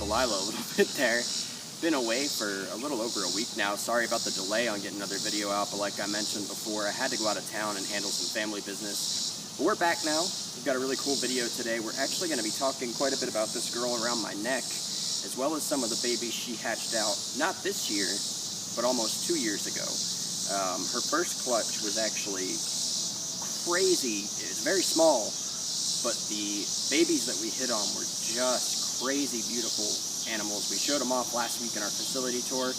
Delilah a little bit there. Been away for a little over a week now. Sorry about the delay on getting another video out, but like I mentioned before, I had to go out of town and handle some family business. But we're back now. We've got a really cool video today. We're actually going to be talking quite a bit about this girl around my neck, as well as some of the babies she hatched out, not this year, but almost 2 years ago. Her first clutch was actually crazy. It was very small, but the babies that we hit on were just crazy beautiful animals. We showed them off last week in our facility tour.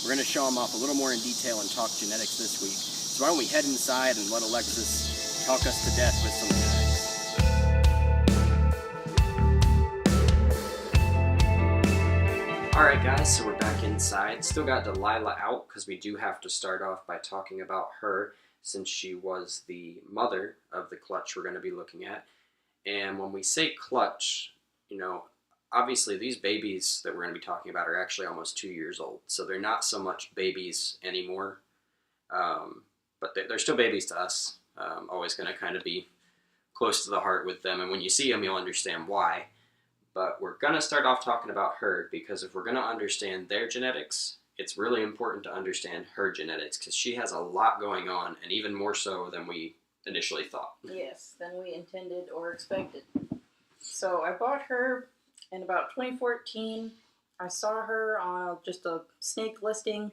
We're going to show them off a little more in detail and talk genetics this week. So why don't we head inside and let Alexis talk us to death with some genetics. Alright guys, so we're back inside. Still got Delilah out because we do have to start off by talking about her, since she was the mother of the clutch we're going to be looking at. And when we say clutch, you know, obviously these babies that we're going to be talking about are actually almost 2 years old. So they're not so much babies anymore, but they're still babies to us. Always going to kind of be close to the heart with them. And when you see them, you'll understand why. But we're going to start off talking about her, because if we're going to understand their genetics, it's really important to understand her genetics, because she has a lot going on, and even more so than we initially thought. Yes, than we intended or expected. So I bought her in about 2014. I saw her on just a snake listing.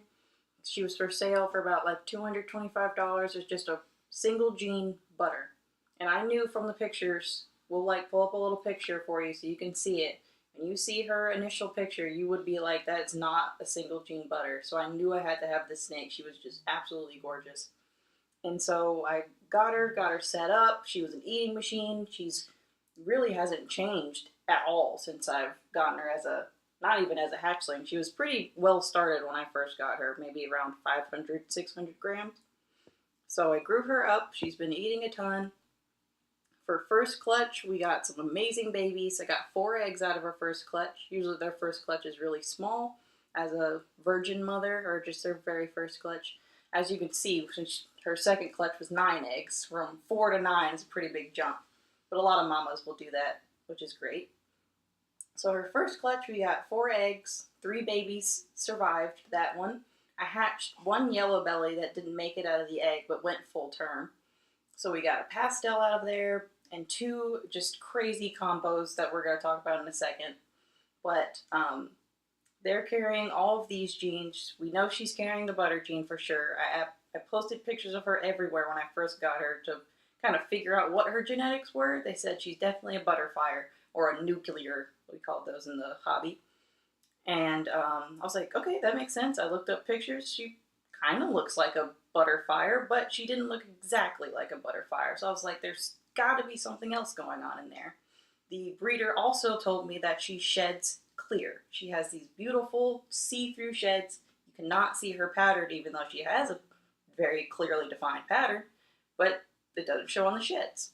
She was for sale for about like $225. It's just a single gene butter. And I knew from the pictures, we'll like pull up a little picture for you so you can see it. When you see her initial picture, you would be like, that's not a single gene butter. So I knew I had to have this snake. She was just absolutely gorgeous. And so I got her set up. She was an eating machine. She's really hasn't changed at all since I've gotten her as a, not even as a hatchling. She was pretty well started when I first got her, maybe around 500, 600 grams. So I grew her up. She's been eating a ton. For first clutch, we got some amazing babies. I got 4 eggs out of her first clutch. Usually their first clutch is really small as a virgin mother, or just their very first clutch. As you can see, since her second clutch was 9 eggs, from 4 to 9 is a pretty big jump. But a lot of mamas will do that, which is great. So her first clutch, we got 4 eggs, 3 babies survived that one. I hatched 1 yellow belly that didn't make it out of the egg, but went full term. So we got a pastel out of there, and 2 just crazy combos that we're going to talk about in a second. But they're carrying all of these genes. We know she's carrying the butter gene for sure. I posted pictures of her everywhere when I first got her to kind of figure out what her genetics were. They said she's definitely a butterfire, or a nuclear, we called those in the hobby. And I was like, okay, that makes sense. I looked up pictures. She kind of looks like a butterfire, but she didn't look exactly like a butterfire. So I was like, there's got to be something else going on in there. The breeder also told me that she sheds clear. She has these beautiful see-through sheds. You cannot see her pattern, even though she has a very clearly defined pattern, but it doesn't show on the sheds.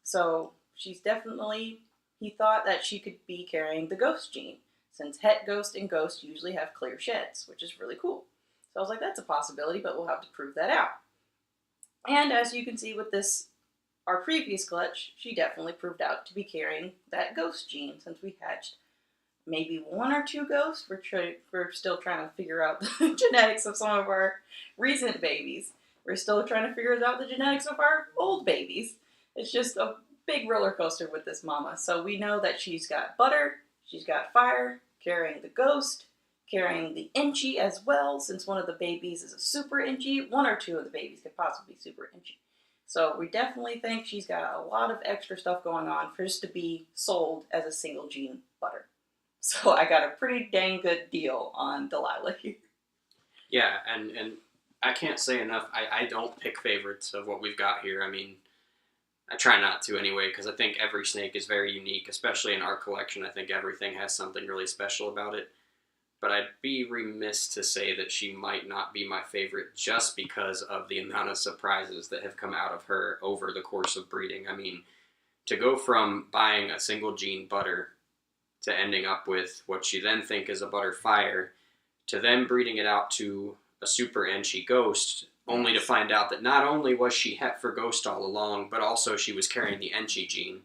So she's definitely, he thought that she could be carrying the ghost gene, since het ghost and ghost usually have clear sheds, which is really cool. So I was like, that's a possibility, but we'll have to prove that out. And as you can see with this, our previous clutch, she definitely proved out to be carrying that ghost gene, since we hatched maybe 1 or 2 ghosts. We're still trying to figure out the genetics of some of our recent babies. We're still trying to figure out the genetics of our old babies. It's just a big roller coaster with this mama. So we know that she's got butter, she's got fire, carrying the ghost, carrying the inchy as well, since one of the babies is a super inchy. 1 or 2 of the babies could possibly be super inchy. So we definitely think she's got a lot of extra stuff going on for just to be sold as a single gene butter. So I got a pretty dang good deal on Delilah here. Yeah, and I can't say enough. I don't pick favorites of what we've got here. I mean, I try not to anyway, because I think every snake is very unique, especially in our collection. I think everything has something really special about it. But I'd be remiss to say that she might not be my favorite just because of the amount of surprises that have come out of her over the course of breeding. I mean, to go from buying a single gene butter to ending up with what you then think is a butterfire, to then breeding it out to a super inchy ghost, only to find out that not only was she het for ghost all along, but also she was carrying the inchy gene.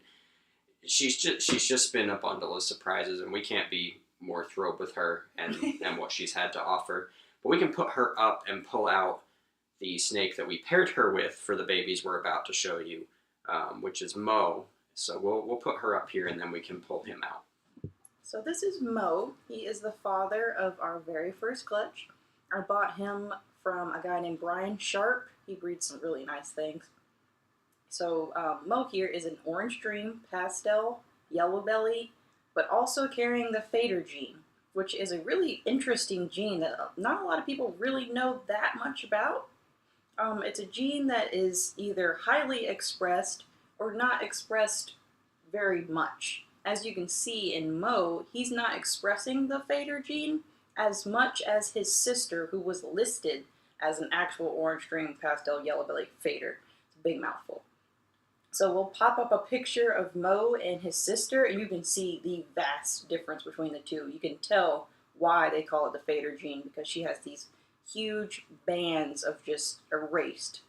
She's just been a bundle of surprises, and we can't be more thrilled with her and what she's had to offer. But we can put her up and pull out the snake that we paired her with for the babies we're about to show you, which is Mo. So we'll put her up here and then we can pull him out. So this is Mo. He is the father of our very first clutch. I bought him from a guy named Brian Sharp. He breeds some really nice things. So Mo here is an Orange Dream pastel yellow belly, but also carrying the Fader gene, which is a really interesting gene that not a lot of people really know that much about. It's a gene that is either highly expressed or not expressed very much. As you can see in Mo, he's not expressing the Fader gene as much as his sister, who was listed as an actual Orange Dream pastel yellow belly Fader. It's a big mouthful. So we'll pop up a picture of Mo and his sister, and you can see the vast difference between the two. You can tell why they call it the Fader gene, because she has these huge bands of just erased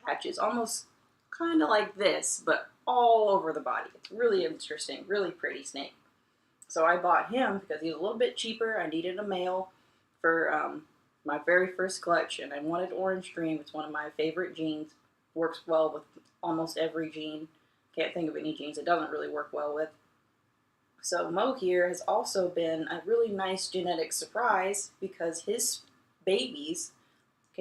patches, almost kind of like this, but all over the body. It's really interesting, really pretty snake. So I bought him because he was a little bit cheaper. I needed a male for my very first clutch, and I wanted Orange Dream. It's one of my favorite genes. Works well with almost every gene. Can't think of any genes it doesn't really work well with. So Mo here has also been a really nice genetic surprise because his babies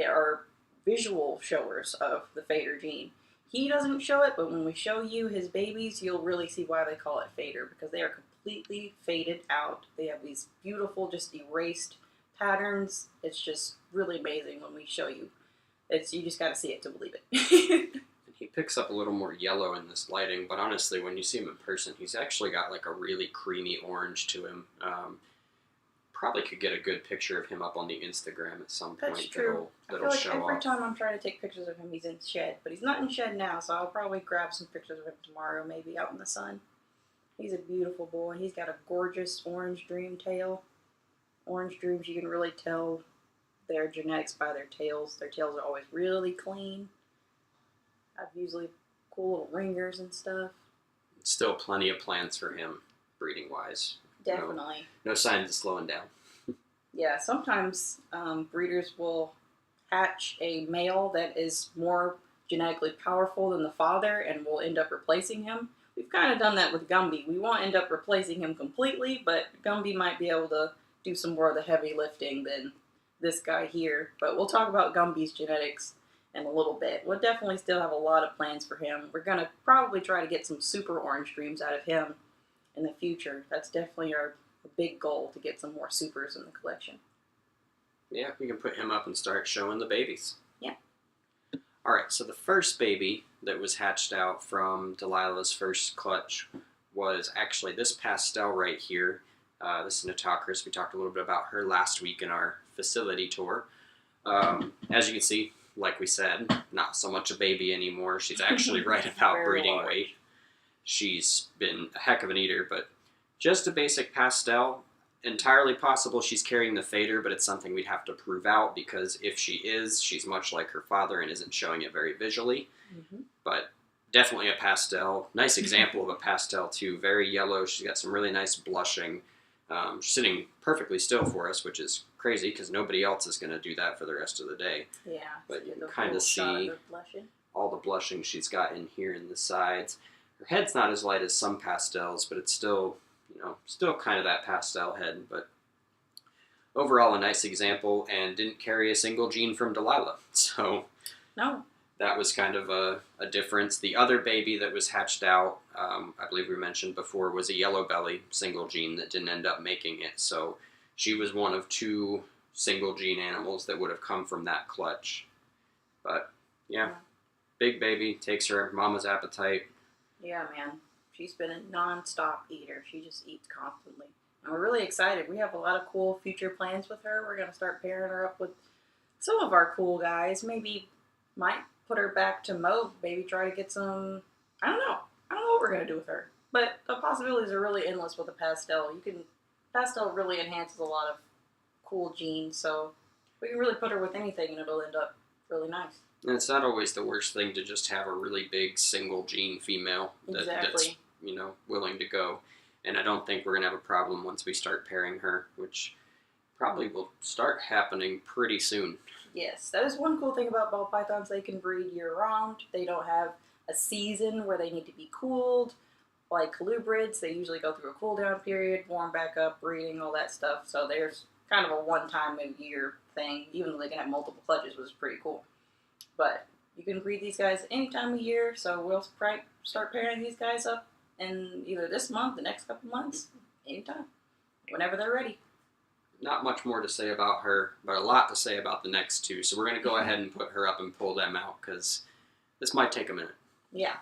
are visual showers of the Fader gene. He doesn't show it, but when we show you his babies, you'll really see why they call it Fader, because they are completely faded out. They have these beautiful, just erased patterns. It's just really amazing when we show you. You just got to see it to believe it. He picks up a little more yellow in this lighting, but honestly, when you see him in person, he's actually got like a really creamy orange to him. Probably could get a good picture of him up on the Instagram at some point. That's true. That'll I feel show like every off. time I'm trying to take pictures of him, he's in shed. But he's not in shed now, so I'll probably grab some pictures of him tomorrow, maybe out in the sun. He's a beautiful boy. He's got a gorgeous Orange Dream tail. Orange Dreams, you can really tell their genetics by their tails. Their tails are always really clean. Have usually cool little ringers and stuff. Still plenty of plans for him, breeding-wise. Definitely. No signs of slowing down. Yeah, sometimes breeders will hatch a male that is more genetically powerful than the father and will end up replacing him. We've kind of done that with Gumby. We won't end up replacing him completely, but Gumby might be able to do some more of the heavy lifting than this guy here. But we'll talk about Gumby's genetics in a little bit. We'll definitely still have a lot of plans for him. We're going to probably try to get some super Orange Dreams out of him in the future. That's definitely our big goal, to get some more supers in the collection. Yeah, we can put him up and start showing the babies. Yeah. Alright, so the first baby that was hatched out from Delilah's first clutch was actually this pastel right here. This is Nitocris. We talked a little bit about her last week in our facility tour. As you can see, like we said, not so much a baby anymore. She's actually right about breeding large. weight. She's been a heck of an eater, but just a basic pastel. Entirely possible she's carrying the Fader, but it's something we'd have to prove out, because if she is, she's much like her father and isn't showing it very visually. Mm-hmm. But definitely a pastel. Nice example of a pastel too. Very yellow. She's got some really nice blushing. She's sitting perfectly still for us, which is crazy because nobody else is going to do that for the rest of the day. Yeah. But you can kind of see all the blushing she's got in here in the sides. Her head's not as light as some pastels, but it's still, still kind of that pastel head. But overall, a nice example, and didn't carry a single gene from Delilah. So no, that was kind of a difference. The other baby that was hatched out, I believe we mentioned before, was a yellow belly single gene that didn't end up making it. So she was one of two single gene animals that would have come from that clutch. But yeah, big baby, takes her mama's appetite. Yeah, man. She's been a non-stop eater. She just eats constantly. And we're really excited. We have a lot of cool future plans with her. We're going to start pairing her up with some of our cool guys. Maybe might put her back to Mo. Maybe try to get some... I don't know what we're going to do with her. But the possibilities are really endless with a pastel. Pastel really enhances a lot of cool genes. So we can really put her with anything and it'll end up really nice. And it's not always the worst thing to just have a really big single gene female that's willing to go. and I don't think we're going to have a problem once we start pairing her, which probably will start happening pretty soon. Yes, that is one cool thing about ball pythons. They can breed year-round. They don't have a season where they need to be cooled. Like colubrids, they usually go through a cool-down period, warm back up, breeding, all that stuff. So there's kind of a one-time-a-year thing, even though they can have multiple clutches, which is pretty cool. But you can breed these guys any time of year, so we'll start pairing these guys up in either this month, the next couple months, anytime, whenever they're ready. Not much more to say about her, but a lot to say about the next two. So we're going to go ahead and put her up and pull them out, because this might take a minute. Yeah.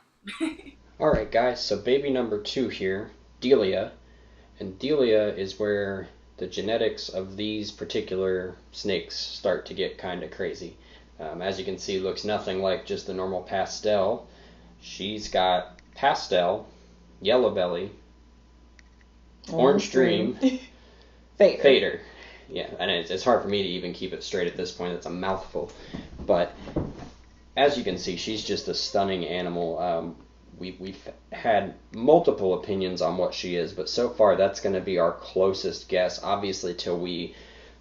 Alright guys, so baby number 2 here, Delia. And Delia is where the genetics of these particular snakes start to get kind of crazy. As you can see, looks nothing like just the normal pastel. She's got pastel, yellow belly, orange dream, fader. Yeah, and it's hard for me to even keep it straight at this point. It's a mouthful. But as you can see, she's just a stunning animal. We've had multiple opinions on what she is, but so far that's going to be our closest guess. Obviously, till we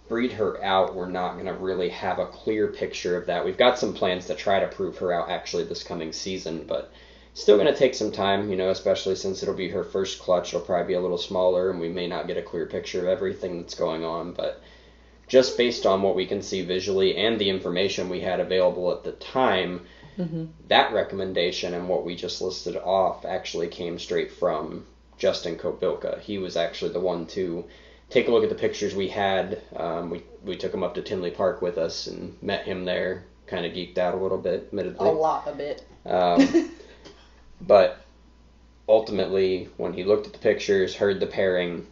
breed her out, we're not going to really have a clear picture of that. We've got some plans to try to prove her out actually this coming season, but still going to take some time, especially since it'll be her first clutch. It'll probably be a little smaller, and we may not get a clear picture of everything that's going on, but just based on what we can see visually and the information we had available at the time, that recommendation and what we just listed off actually came straight from Justin Kobilka. He was actually the one to take a look at the pictures we had. We took him up to Tinley Park with us and met him there. Kind of geeked out a little bit, admittedly. A bit. But ultimately, when he looked at the pictures, heard the pairing,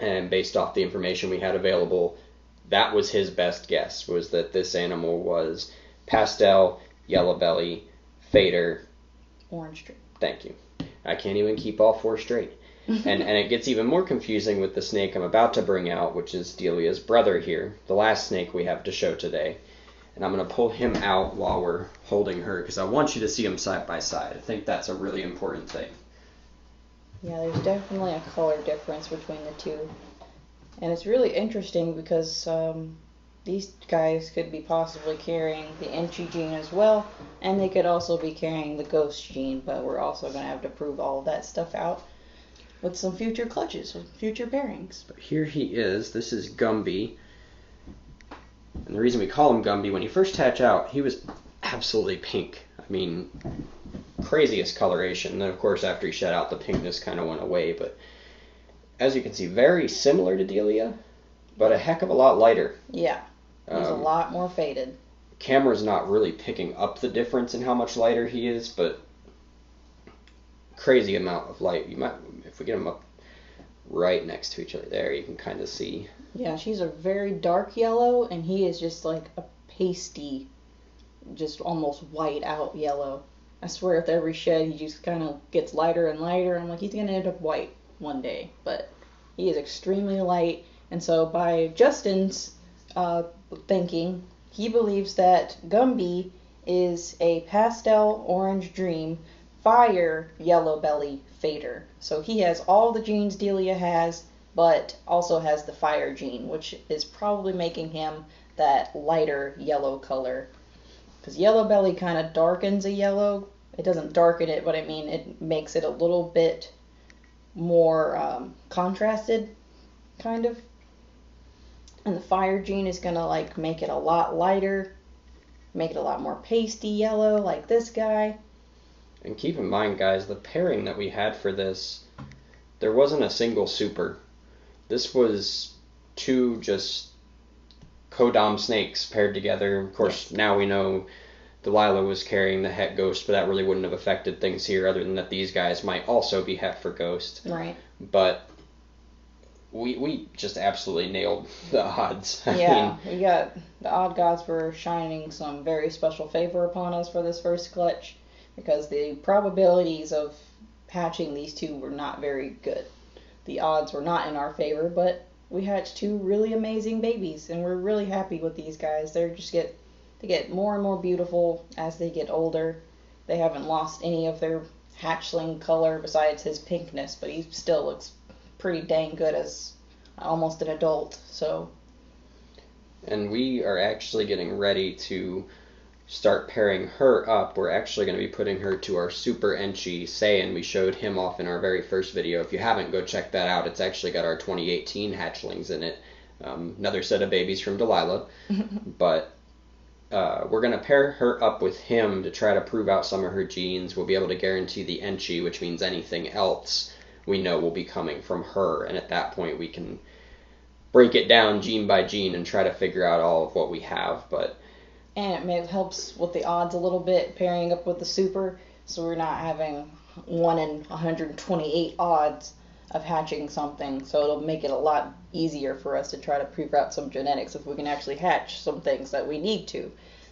and based off the information we had available, that was his best guess, was that this animal was pastel, yellow belly, fader, orange dream. Thank you. I can't even keep all 4 straight. And it gets even more confusing with the snake I'm about to bring out, which is Delia's brother here, the last snake we have to show today. And I'm going to pull him out while we're holding her, because I want you to see them side by side. I think that's a really important thing. Yeah, there's definitely a color difference between the two. And it's really interesting because these guys could be possibly carrying the Enchi gene as well, and they could also be carrying the ghost gene, but we're also going to have to prove all of that stuff out with some future clutches, with future pairings. But here he is. This is Gumby. And the reason we call him Gumby, when he first hatched out, he was absolutely pink. I mean, craziest coloration. And then, of course, after he shed out, the pinkness kind of went away. But as you can see, very similar to Delia, but a heck of a lot lighter. Yeah, he's a lot more faded. Camera's not really picking up the difference in how much lighter he is, but crazy amount of light. You might, if we get them up right next to each other there, you can kind of see. Yeah, she's a very dark yellow, and he is just like a pasty, just almost white out yellow. I swear with every shed, he just kind of gets lighter and lighter. I'm like, he's going to end up white one day, but he is extremely light. And so by Justin's thinking, he believes that Gumby is a pastel orange dream, fire yellow belly fader. So he has all the genes Delia has, but also has the fire gene, which is probably making him that lighter yellow color. Because yellow belly kind of darkens a yellow. It doesn't darken it, but I mean it makes it a little bit more contrasted, kind of. And the fire gene is going to like make it a lot lighter, make it a lot more pasty yellow like this guy. And keep in mind, guys, the pairing that we had for this, there wasn't a single super. This was 2 just co-dom snakes paired together. Of course, now we know Delilah was carrying the Het Ghost, but that really wouldn't have affected things here, other than that these guys might also be Het for Ghost. Right. But we just absolutely nailed the odds. Yeah, we got the odd gods were shining some very special favor upon us for this first clutch, because the probabilities of hatching these 2 were not very good. The odds were not in our favor, but we hatched 2 really amazing babies, and we're really happy with these guys. They get more and more beautiful as they get older. They haven't lost any of their hatchling color besides his pinkness, but he still looks pretty dang good as almost an adult. So. And we are actually getting ready to start pairing her up. We're actually going to be putting her to our super Enchi Saiyan. We showed him off in our very first video. If you haven't, go check that out. It's actually got our 2018 hatchlings in it. Another set of babies from Delilah. But we're going to pair her up with him to try to prove out some of her genes. We'll be able to guarantee the Enchi, which means anything else we know will be coming from her. And at that point, we can break it down gene by gene and try to figure out all of what we have. And it helps with the odds a little bit, pairing up with the super, so we're not having 1 in 128 odds of hatching something. So it'll make it a lot easier for us to try to prove out some genetics if we can actually hatch some things that we need to.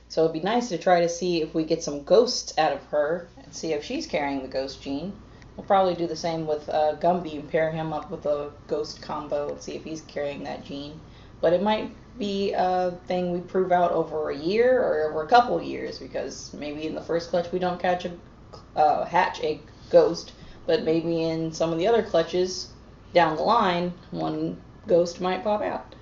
So it'd be nice to try to see if we get some ghosts out of her and see if she's carrying the ghost gene. We'll probably do the same with Gumby and pair him up with a ghost combo and see if he's carrying that gene. But it might be a thing we prove out over a year or over a couple years, because maybe in the first clutch we don't hatch a ghost, but maybe in some of the other clutches down the line, one ghost might pop out.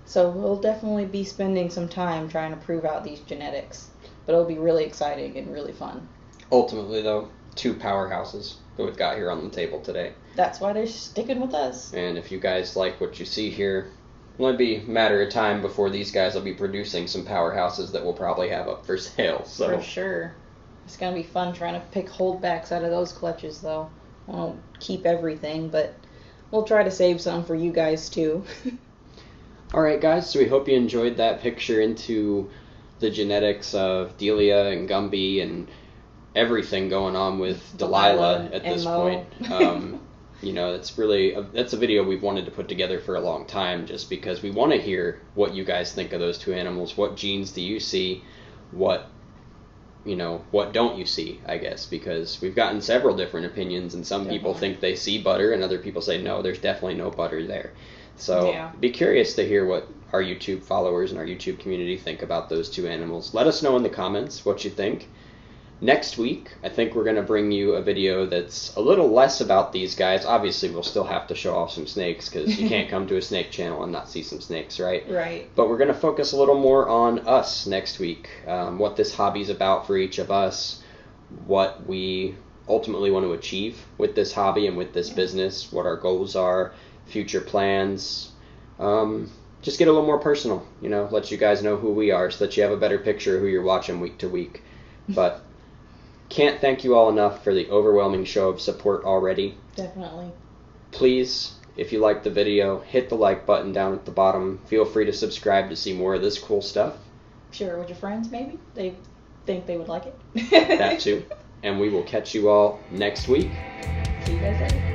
So we'll definitely be spending some time trying to prove out these genetics, but it'll be really exciting and really fun. Ultimately, though, 2 powerhouses that we've got here on the table today. That's why they're sticking with us. And if you guys like what you see here, it'll only be a matter of time before these guys will be producing some powerhouses that we'll probably have up for sale. So. For sure. It's going to be fun trying to pick holdbacks out of those clutches, though. I won't keep everything, but we'll try to save some for you guys, too. Alright, guys, so we hope you enjoyed that picture into the genetics of Delia and Gumby and everything going on with Delilah at this point. You know, that's a video we've wanted to put together for a long time, just because we want to hear what you guys think of those 2 animals. What genes do you see? What don't you see, I guess, because we've gotten several different opinions, and some people think they see butter, and other people say, no, there's definitely no butter there. So be curious to hear what our YouTube followers and our YouTube community think about those 2 animals. Let us know in the comments what you think. Next week, I think we're going to bring you a video that's a little less about these guys. Obviously, we'll still have to show off some snakes, because you can't come to a snake channel and not see some snakes, right? Right. But we're going to focus a little more on us next week, what this hobby's about for each of us, what we ultimately want to achieve with this hobby and with this business, what our goals are, future plans. Just get a little more personal, let you guys know who we are so that you have a better picture of who you're watching week to week. But can't thank you all enough for the overwhelming show of support already. Definitely. Please, if you liked the video, hit the like button down at the bottom. Feel free to subscribe to see more of this cool stuff. Share it with your friends, maybe. They think they would like it. That too. And we will catch you all next week. See you guys later.